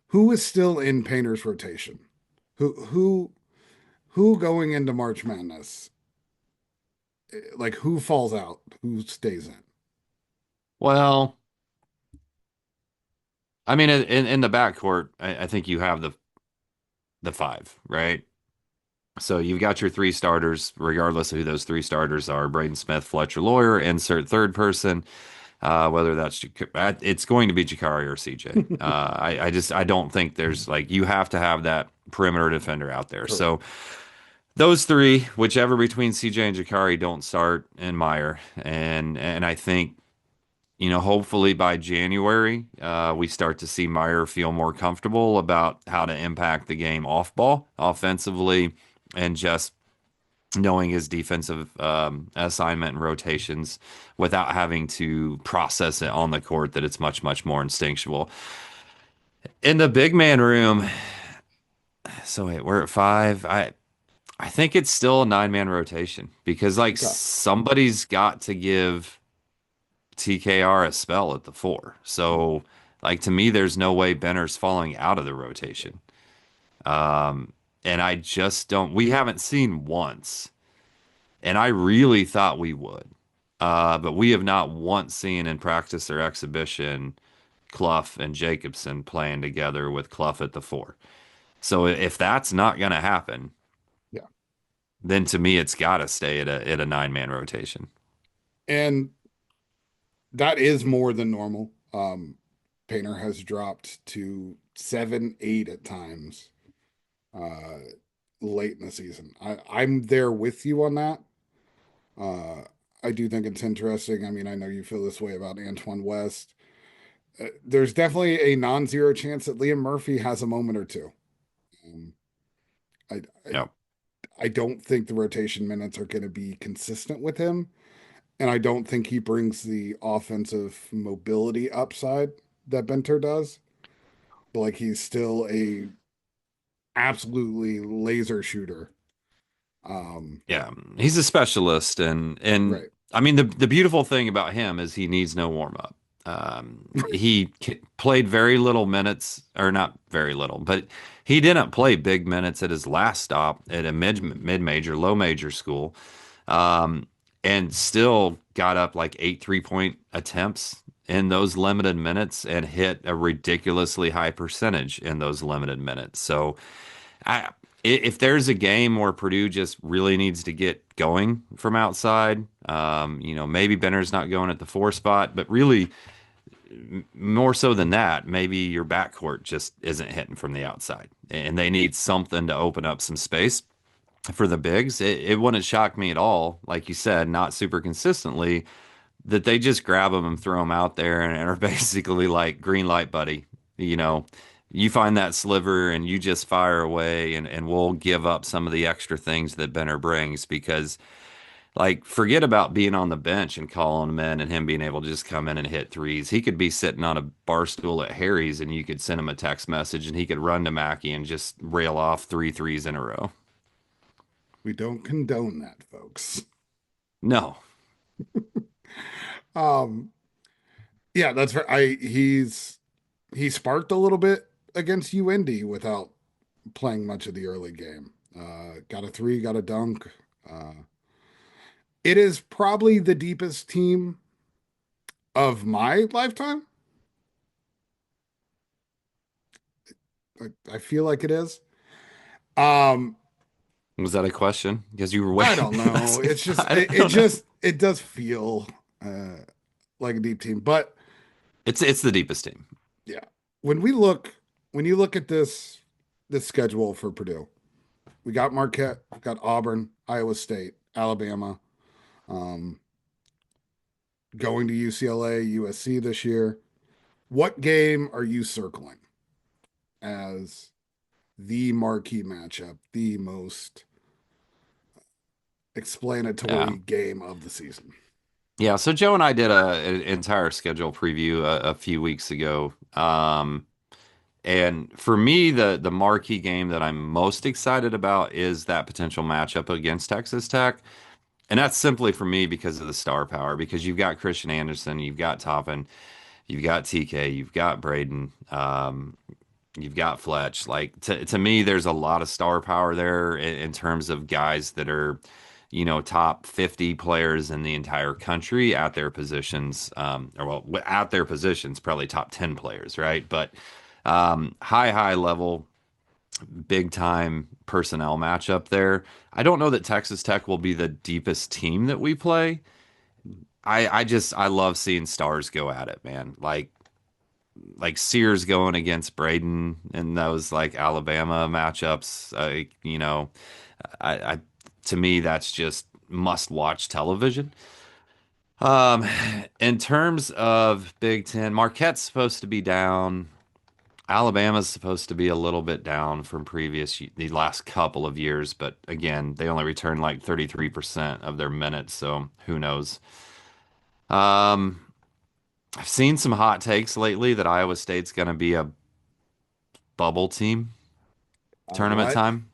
Who is still in Painter's rotation? Who going into March Madness? Like who falls out? Who stays in? well, I mean, in the backcourt, I think you have the five, right? So you've got your three starters, regardless of who those three starters are: Braden Smith, Fletcher Lawyer, insert third person. Whether that's it's going to be Jakari or CJ. I don't think there's like you have to have that perimeter defender out there. Correct. So those three, whichever between CJ and Jakari, don't start in Meyer, and I think hopefully by January we start to see Meyer feel more comfortable about how to impact the game off ball offensively and just knowing his defensive assignment and rotations without having to process it on the court, that it's much, much more instinctual. In the big man room, so wait, we're at five. I think it's still a 9-man rotation because like Okay. somebody's got to give TKR a spell at the four. So like to me, there's no way Benner's falling out of the rotation. And I just don't. We haven't seen once. And I really thought we would. But we have not once seen in practice or exhibition Clough and Jacobson playing together with Clough at the four. So if that's not going to happen, Yeah. then to me it's got to stay at a 9-man rotation. And that is more than normal. Painter has dropped to 7, 8 at times uh, late in the season. I'm there with you on that. Uh, I do think it's interesting. I mean, I know you feel this way about Antoine West. There's definitely a non-zero chance that Liam Murphy has a moment or two. Um, I, I Yep. I don't think the rotation minutes are going to be consistent with him, and I don't think he brings the offensive mobility upside that Benter does. But like he's still a absolutely laser shooter. Um, Yeah, he's a specialist, and right. I mean the beautiful thing about him is he needs no warm up. Played very little minutes, or not very little, but he didn't play big minutes at his last stop at a mid major, low major school, um, and still got up like 8 3-point attempts in those limited minutes and hit a ridiculously high percentage in those limited minutes. So if there's a game where Purdue just really needs to get going from outside, maybe Benner's not going at the four spot, but really more so than that, maybe your backcourt just isn't hitting from the outside, and they need something to open up some space for the bigs. It wouldn't shock me at all, like you said, not super consistently, that they just grab them and throw them out there and are basically like green light, buddy. You know, you find that sliver and you just fire away, and we'll give up some of the extra things that Benner brings because, like, forget about being on the bench and calling him in and him being able to just come in and hit threes. He could be sitting on a bar stool at Harry's and you could send him a text message and he could run to Mackey and just rail off three threes in a row. We don't condone that, folks. No. Um, Yeah, that's right. He sparked a little bit against UIndy without playing much of the early game. Got a three, got a dunk. Uh, it is probably the deepest team of my lifetime. I feel like it is. Um, Was that a question? Because you were I waiting don't to know. ask it. It's just I don't know. it does feel uh, like a deep team. But It's the deepest team. yeah, when we look when you look at this schedule for Purdue, we got Marquette, we got Auburn, Iowa State, Alabama, um, going to UCLA, USC this year. What game are you circling as the marquee matchup, the most Yeah. explanatory game of the season? Yeah, so Joe and I did an entire schedule preview a few weeks ago. And for me, the marquee game that I'm most excited about is that potential matchup against Texas Tech. And that's simply for me because of the star power, because you've got Christian Anderson, you've got Toppin, you've got TK, you've got Braden, you've got Fletch. Like to me, there's a lot of star power there in terms of guys that are, top 50 players in the entire country at their positions, or well, at their positions, probably top 10 players, right? But high level, big time personnel matchup there. I don't know that Texas Tech will be the deepest team that we play. I love seeing stars go at it, man. Like Sears going against Braden in those like Alabama matchups. I to me that's just must watch television. Um, in terms of Big Ten, Marquette's supposed to be down. Alabama's supposed to be a little bit down from the last couple of years, but again, they only return like 33% of their minutes, so who knows? Um, I've seen some hot takes lately that Iowa State's going to be a bubble team tournament What? time.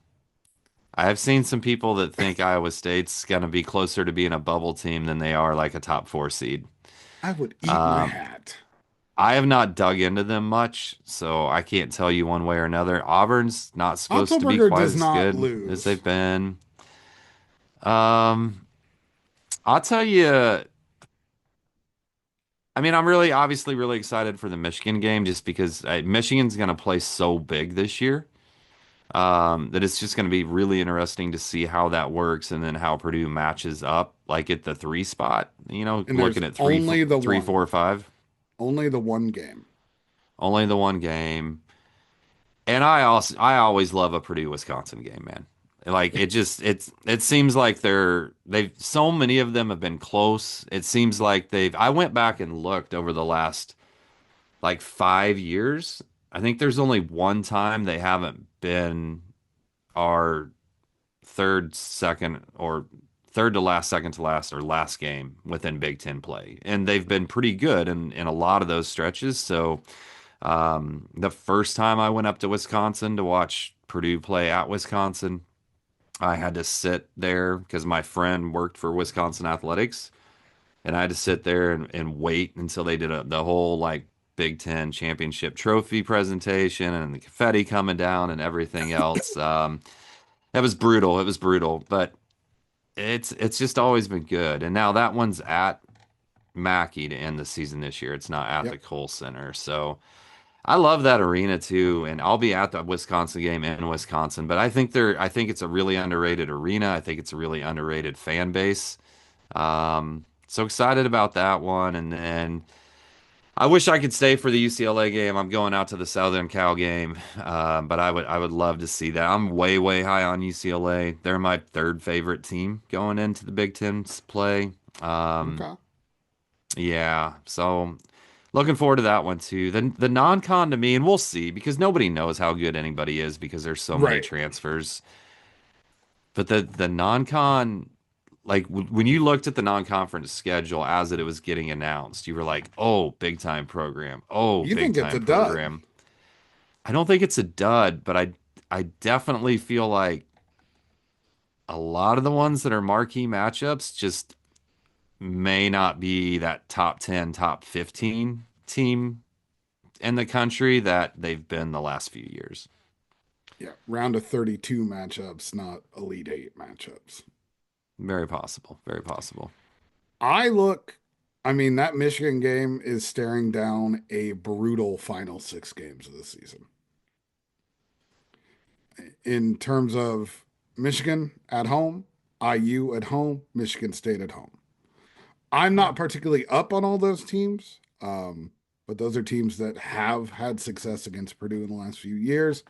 I have seen some people that think Iowa State's going to be closer to being a bubble team than they are like a top four seed. I would eat my Um, hat. I have not dug into them much, so I can't tell you one way or another. Auburn's not supposed to be Otzelberger quite does as not good as lose. they've been. Um, I'll tell you, I mean, I'm really obviously really excited for the Michigan game just because Michigan's going to play so big this year. That it's just going to be really interesting to see how that works and then how Purdue matches up, like at the three spot. And there's Looking at only the three, one. 4, 5, Only the one game. only the one game. And I always love a Purdue Wisconsin game, man. Like it seems like they've so many of them have been close. It seems like I went back and looked over the last like 5 years. I think there's only one time they haven't been our third, second, or third to last, second to last, or last game within Big Ten play. And they've been pretty good in a lot of those stretches. So the first time I went up to Wisconsin to watch Purdue play at Wisconsin, I had to sit there because my friend worked for Wisconsin Athletics, and I had to sit there and wait until they did the whole like Big Ten championship trophy presentation and the confetti coming down and everything else. It was brutal. It was brutal, but it's just always been good. And now that one's at Mackey to end the season this year. It's not at the Yep. Kohl Center. So I love that arena too. And I'll be at the Wisconsin game in Wisconsin. But I think it's a really underrated arena. I think it's a really underrated fan base. So excited about that one. And then I wish I could stay for the UCLA game. I'm going out to the Southern Cal game, but I would love to see that. I'm way high on UCLA. They're my third favorite team going into the Big Ten play. Um, Okay. yeah, so looking forward to that one too. The non-con to me, and we'll see because nobody knows how good anybody is because there's so many Right. transfers. But the non-con, like when you looked at the non-conference schedule as it was getting announced, you were like, "Oh, big time program. Oh, You big think it's a time dud? program." I don't think it's a dud, but I definitely feel like a lot of the ones that are marquee matchups just may not be that top 10, top 15. team in the country that they've been the last few years. Yeah, round of 32 matchups, not Elite Eight matchups. Very possible. Very possible. I look, I mean, that Michigan game is staring down a brutal final 6 games of the season. In terms of Michigan at home, IU at home, Michigan State at home. I'm Yeah. not particularly up on all those teams, but those are teams that have had success against Purdue in the last few years,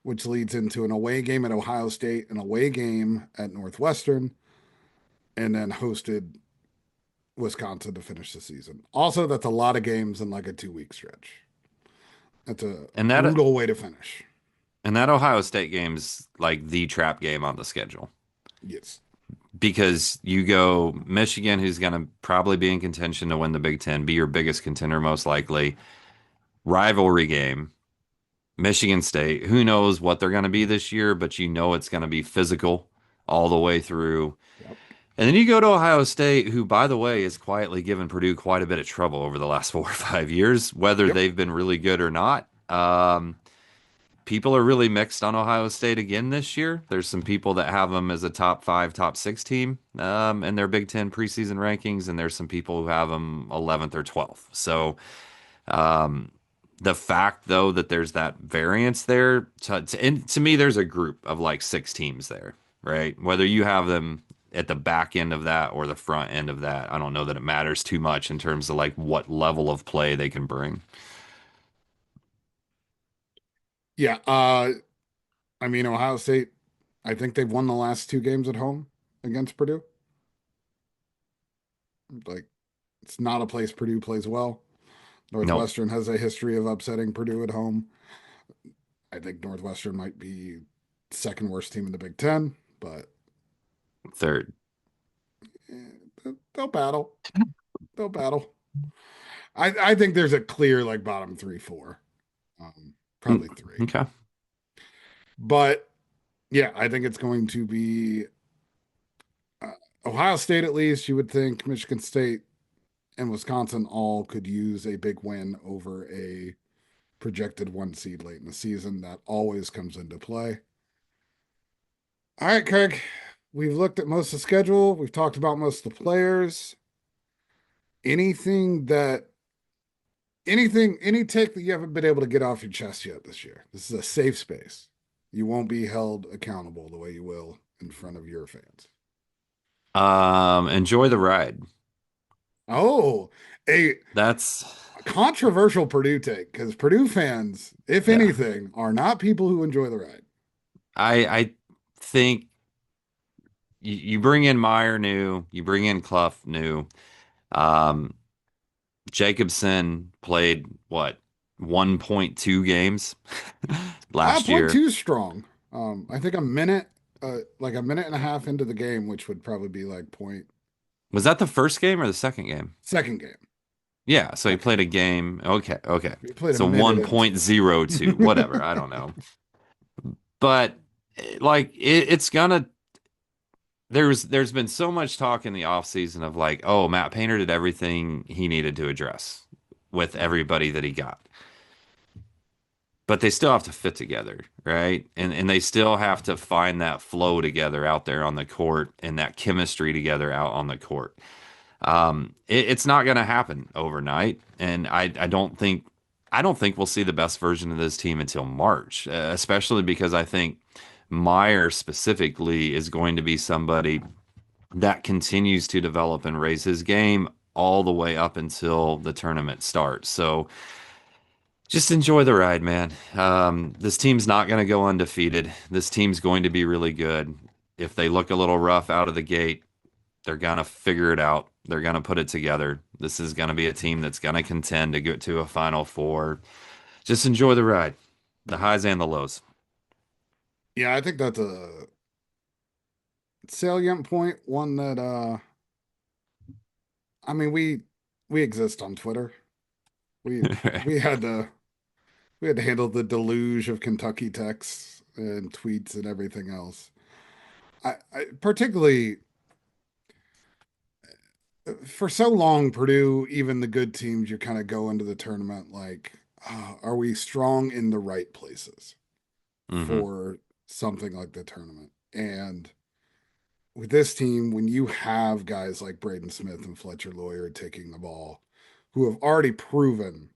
which leads into an away game at Ohio State, an away game at Northwestern, and then hosted Wisconsin to finish the season. Also, that's a lot of games in like a 2 week stretch. That's a And that brutal way to finish. and that Ohio State game's like the trap game on the schedule Yes. because you go Michigan, who's going to probably be in contention to win the Big Ten, be your biggest contender most likely. Rivalry game. Michigan State, who knows what they're going to be this year, but you know it's going to be physical all the way through. Yep. And then you go to Ohio State, who, by the way, has quietly given Purdue quite a bit of trouble over the last 4 or 5 years, whether Yep. they've been really good or not. People are really mixed on Ohio State again this year. There's some people that have them as a top five, top six team in their Big Ten preseason rankings, and there's some people who have them 11th or 12th. So um, the fact, though, that there's that variance there, and to me, there's a group of like 6 teams there, right? Whether you have them at the back end of that or the front end of that, I don't know that it matters too much in terms of like what level of play they can bring. Yeah. I mean, Ohio State, I think they've won the last 2 games at home against Purdue. Like, it's not a place Purdue plays well. No, Northwestern has a history of upsetting Purdue at home. I think Northwestern might be second worst team in the Big Ten, but third. they'll battle. They'll battle. I think there's a clear like bottom three, four, Mm, probably three. okay. But yeah, I think it's going to be uh, Ohio State at least. You would think Michigan State and Wisconsin all could use a big win over a projected 1 seed late in the season. That always comes into play. All right, Craig, we've looked at most of the schedule. We've talked about most of the players. Anything that any take that you haven't been able to get off your chest yet this year? This is a safe space. You won't be held accountable the way you will in front of your fans. Enjoy the ride. Oh, a That's controversial Purdue take because Purdue fans, if yeah. anything, are not people who enjoy the ride. I think you bring in Meyer new, you bring in Clough new. Um, Jacobson played what 1.2 games last Point year. two strong. I think a minute, like a minute and a half into the game, which would probably be like point Was that the first game or the second game? second game. Yeah, so he Second played a game. game. Okay, okay. We played a So minute into 1.02, whatever, I don't know. But like it's gonna there's been so much talk in the offseason of like, oh, Matt Painter did everything he needed to address with everybody that he got. But they still have to fit together, right? And they still have to find that flow together out there on the court and that chemistry together out on the court. It's not going to happen overnight, and I don't think we'll see the best version of this team until March, especially because I think Meyer specifically is going to be somebody that continues to develop and raise his game all the way up until the tournament starts. So just enjoy the ride, man. This team's not going to go undefeated. This team's going to be really good. If they look a little rough out of the gate, they're going to figure it out. They're going to put it together. This is going to be a team that's going to contend to get to a Final Four. Just enjoy the ride, the highs and the lows. Yeah, I think that's a salient point. One that I mean we exist on Twitter. We we had to we had to handle the deluge of Kentucky texts and tweets and everything else. I particularly for so long, Purdue, even the good teams, you kind of go into the tournament like, are we strong in the right places Hmm. for something like the tournament? And with this team, when you have guys like Braden Smith and Fletcher Lawyer taking the ball, who have already proven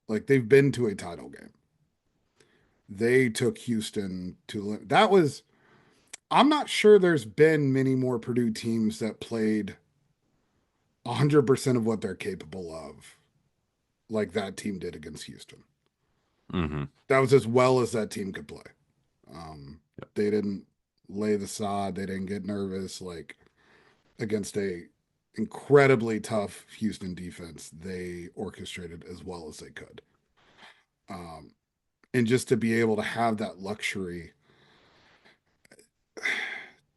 like they've been to a title game, they took Houston to that was. I'm not sure there's been many more Purdue teams that played 100% of what they're capable of, like that team did against Houston. Hmm. That was as well as that team could play. They didn't lay the sod. They didn't get nervous. Like against a incredibly tough Houston defense, they orchestrated as well as they could. Um, and just to be able to have that luxury,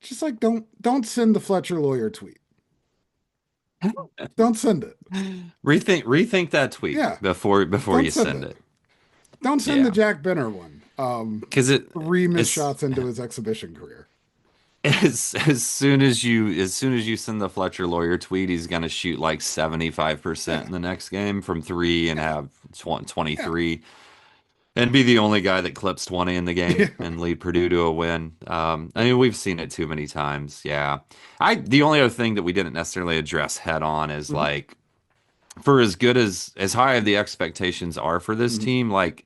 just like don't send the Fletcher Lawyer tweet. Don't send it. Rethink that tweet Yeah, before don't you send send it. it. Don't send the Yeah, Jack Benner one. because Three missed it's shots into his exhibition career. as soon as you send the Fletcher Lawyer tweet, he's gonna shoot like 75% Yeah, in the next game from three and yeah, have yeah, 23 and be the only guy that clips 20 in the game yeah. and lead Purdue to a win. I mean, we've seen it too many times. Yeah. The only other thing that we didn't necessarily address head on is Mhm, like, for as good as high of the expectations are for this mhm. team, like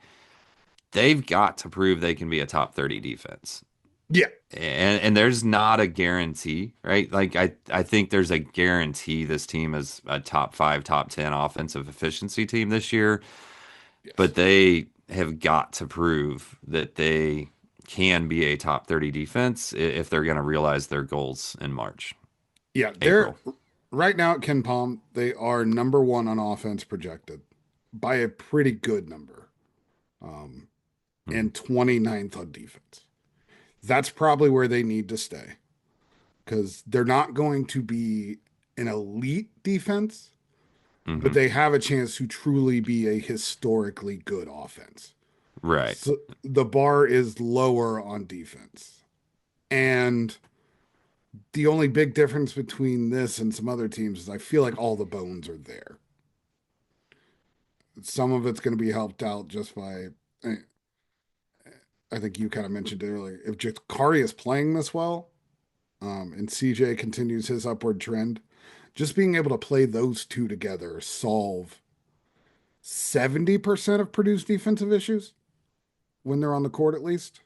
they've got to prove they can be a top 30 defense. Yeah, And there's not a guarantee, right? Like I think there's a guarantee this team is a top 5, top 10 offensive efficiency team this year, but yes, they have got to prove that they can be a top 30 defense if they're going to realize their goals in March, yeah. They're April. right now at Ken Palm. They are number one on offense projected by a pretty good number, um, Hmm. and 29th on defense. That's probably where they need to stay because they're not going to be an elite defense, but Hmm. they have a chance to truly be a historically good offense. Right. So the bar is lower on defense. And the only big difference between this and some other teams is I feel like all the bones are there. Some of it's going to be helped out just by, I think you kind of mentioned earlier, if Jakari is playing this well, and CJ continues his upward trend, just being able to play those two together solve 70% of Purdue's defensive issues when they're on the court, at least.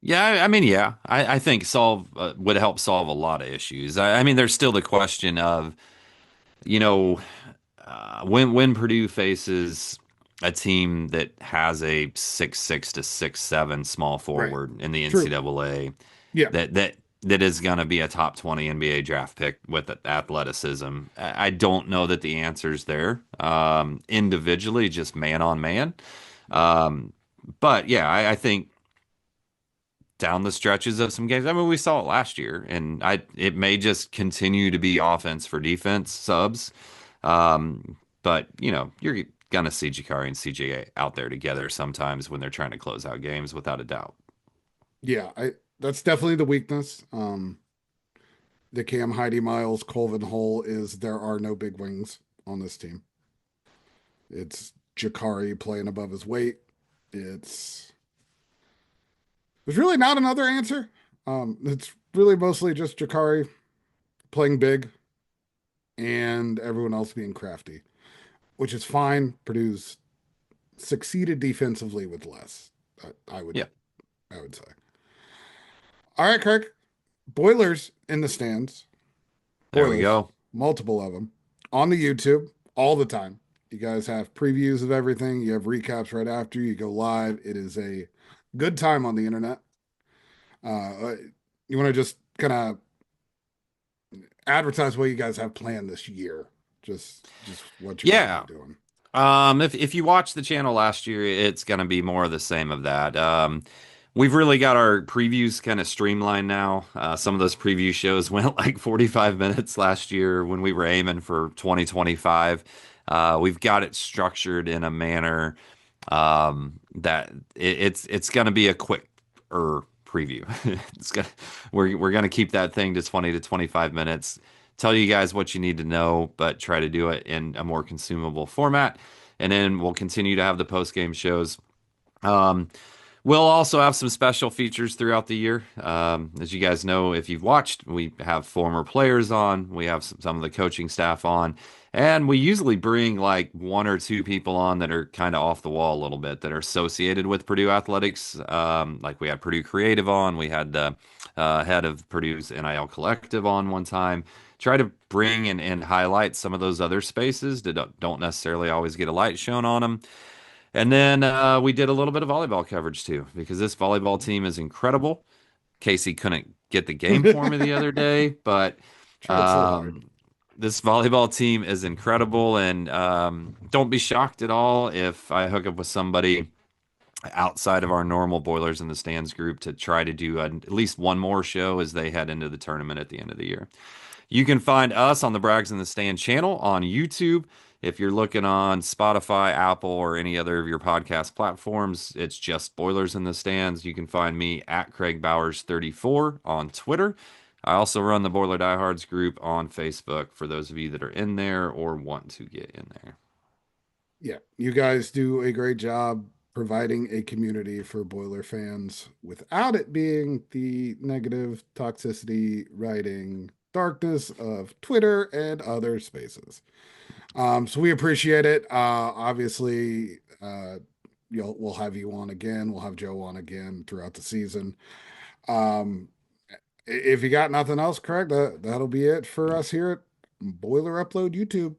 Yeah, I mean, yeah, I think solve would help solve a lot of issues. I mean, there's still the question of, you know, when Purdue faces a team that has a 6'6" to 6'7" small Right. forward in the True. NCAA, Yeah. that is going to be a top 20 NBA draft pick with athleticism. I don't know that the answer's there. Individually, just man on man. Um, but yeah, I think down the stretches of some games. I mean, we saw it last year, and I it may just continue to be offense for defense subs. But you're gonna see Jakari and CJ out there together sometimes when they're trying to close out games, without a doubt. Yeah. That's definitely the weakness. The Cam Heidi Miles Colvin Hole is there are no big wings on this team. It's Jakari playing above his weight. It's there's really not another answer. It's really mostly just Jakari playing big and everyone else being crafty, which is fine. Purdue's succeeded defensively with less. I would Yeah, I would say. All right, Craig. Boilers in the stands. there we Boilers, go. multiple of them on the YouTube all the time. You guys have previews of everything. You have recaps right after you go live. It is a good time on the internet. Uh, you want to just kind of advertise what you guys have planned this year? Just what you're going to be Yeah. doing. If you watched the channel last year, it's gonna be more of the same of that. We've really got our previews kind of streamlined now. Some of those preview shows went like 45 minutes last year when we were aiming for 2025. We've got it structured in a manner that it's going to be a quicker preview. It's gonna, we're gonna keep that thing to 20 to 25 minutes. Tell you guys what you need to know, but try to do it in a more consumable format. And then we'll continue to have the post game shows. Um, We'll also have some special features throughout the year. As you guys know, if you've watched, we have former players on, we have some of the coaching staff on, and we usually bring like one or two people on that are kind of off the wall a little bit that are associated with Purdue athletics. Like we had Purdue Creative on, we had the head of Purdue's NIL Collective on one time. Try to bring and highlight some of those other spaces that don't necessarily always get a light shown on them. And then we did a little bit of volleyball coverage too, because this volleyball team is incredible. Casey couldn't get the game for me the other day, but Tried so hard. um, this volleyball team is incredible. And don't be shocked at all if I hook up with somebody outside of our normal Boilers in the Stands group to try to do at least one more show as they head into the tournament at the end of the year. You can find us on the Brags in the Stand channel on YouTube. If you're looking on Spotify, Apple, or any other of your podcast platforms, it's just Boilers in the Stands. You can find me at Kraig Bowers 34 on Twitter. I also run the Boiler Diehards group on Facebook for those of you that are in there or want to get in there. Yeah, you guys do a great job providing a community for Boiler fans without it being the negative toxicity, writing, darkness of Twitter and other spaces. So we appreciate it. Obviously, we'll have you on again. We'll have Joe on again throughout the season. Um, if you got nothing else, Craig, that'll be it for us here at Boiler Upload YouTube.